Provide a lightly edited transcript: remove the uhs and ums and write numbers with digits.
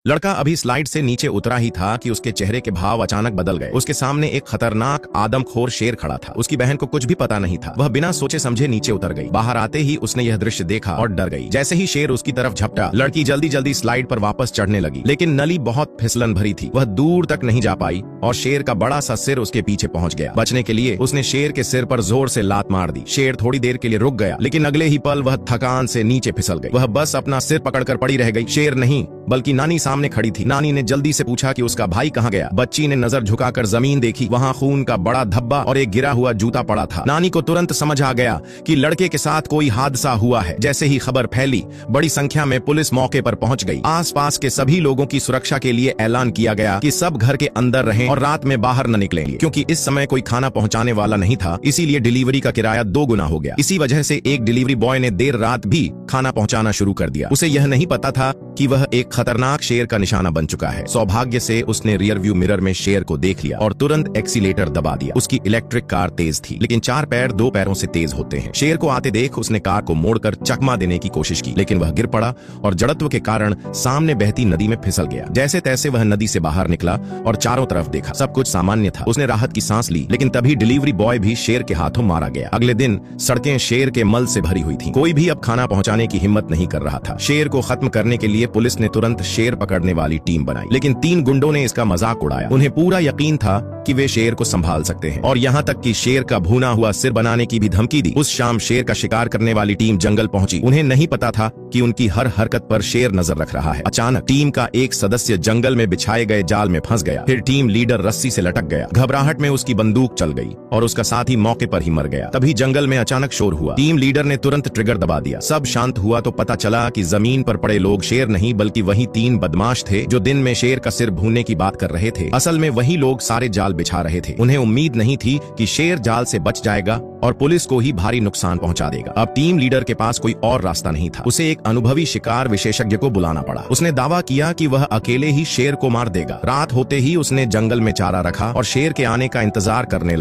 लड़का अभी स्लाइड से नीचे उतरा ही था कि उसके चेहरे के भाव अचानक बदल गए। उसके सामने एक खतरनाक आदमखोर शेर खड़ा था। उसकी बहन को कुछ भी पता नहीं था। वह बिना सोचे समझे नीचे उतर गई। बाहर आते ही उसने यह दृश्य देखा और डर गई। जैसे ही शेर उसकी तरफ झपटा, लड़की जल्दी जल्दी स्लाइड पर वापस चढ़ने लगी, लेकिन नली बहुत फिसलन भरी थी। वह दूर तक नहीं जा पाई और शेर का बड़ा सा सिर उसके पीछे पहुंच गया। बचने के लिए उसने शेर के सिर पर जोर से लात मार दी। शेर थोड़ी देर के लिए रुक गया, लेकिन अगले ही पल वह थकान से नीचे फिसल गई। वह बस अपना सिर पकड़कर पड़ी रह गई। शेर नहीं बल्कि नानी सामने खड़ी थी। नानी ने जल्दी से पूछा कि उसका भाई कहाँ गया। बच्ची ने नजर झुकाकर जमीन देखी। वहाँ खून का बड़ा धब्बा और एक गिरा हुआ जूता पड़ा था। नानी को तुरंत समझ आ गया कि लड़के के साथ कोई हादसा हुआ है। जैसे ही खबर फैली, बड़ी संख्या में पुलिस मौके पर पहुंच गई। आसपास के सभी लोगों की सुरक्षा के लिए ऐलान किया गया कि सब घर के अंदर रहें और रात में बाहर न निकलें, क्योंकि इस समय कोई खाना पहुंचाने वाला नहीं था। इसीलिए डिलीवरी का किराया 2 गुना हो गया। इसी वजह से एक डिलीवरी बॉय ने देर रात भी खाना पहुंचाना शुरू कर दिया। उसे यह नहीं पता था कि वह एक खतरनाक शेर का निशाना बन चुका है। सौभाग्य से उसने रियर व्यू मिरर में शेर को देख लिया और तुरंत एक्सीलेटर दबा दिया। उसकी इलेक्ट्रिक कार तेज थी, लेकिन 4 पैर 2 पैरों से तेज होते हैं। शेर को आते देख उसने कार को मोड़कर चकमा देने की कोशिश की, लेकिन वह गिर पड़ा और जड़त्व के कारण सामने बहती नदी में फिसल गया। जैसे तैसे वह नदी से बाहर निकला और चारों तरफ देखा। सब कुछ सामान्य था। उसने राहत की सांस ली, लेकिन तभी डिलीवरी बॉय भी शेर के हाथों मारा गया। अगले दिन सड़कें शेर के मल से भरी हुई थी। कोई भी अब खाना पहुंचाने की हिम्मत नहीं कर रहा था। शेर को खत्म करने के लिए पुलिस ने तुरंत शेर पकड़ने वाली टीम बनाई, लेकिन 3 गुंडों ने इसका मजाक उड़ाया। उन्हें पूरा यकीन था कि वे शेर को संभाल सकते हैं, और यहाँ तक कि शेर का भुना हुआ सिर बनाने की भी धमकी दी। उस शाम शेर का शिकार करने वाली टीम जंगल पहुंची। उन्हें नहीं पता था कि उनकी हर हरकत पर शेर नजर रख रहा है। अचानक टीम का एक सदस्य जंगल में बिछाए गए जाल में फंस गया। फिर टीम लीडर रस्सी से लटक गया। घबराहट में उसकी बंदूक चल गई और उसका साथी मौके पर ही मर गया। तभी जंगल में अचानक शोर हुआ। टीम लीडर ने तुरंत ट्रिगर दबा दिया। सब शांत हुआ तो पता चला कि जमीन पर पड़े लोग शेर नहीं बल्कि वही 3 बदमाश थे जो दिन में शेर का सिर भूनने की बात कर रहे थे। असल में वही लोग सारे जाल बिछा रहे थे। उन्हें उम्मीद नहीं थी कि शेर जाल से बच जाएगा और पुलिस को ही भारी नुकसान पहुंचा देगा। अब टीम लीडर के पास कोई और रास्ता नहीं था। उसे एक अनुभवी शिकार विशेषज्ञ को बुलाना पड़ा। उसने दावा किया कि वह अकेले ही शेर को मार देगा। रात होते ही उसने जंगल में चारा रखा और शेर के आने का इंतजार करने लगा।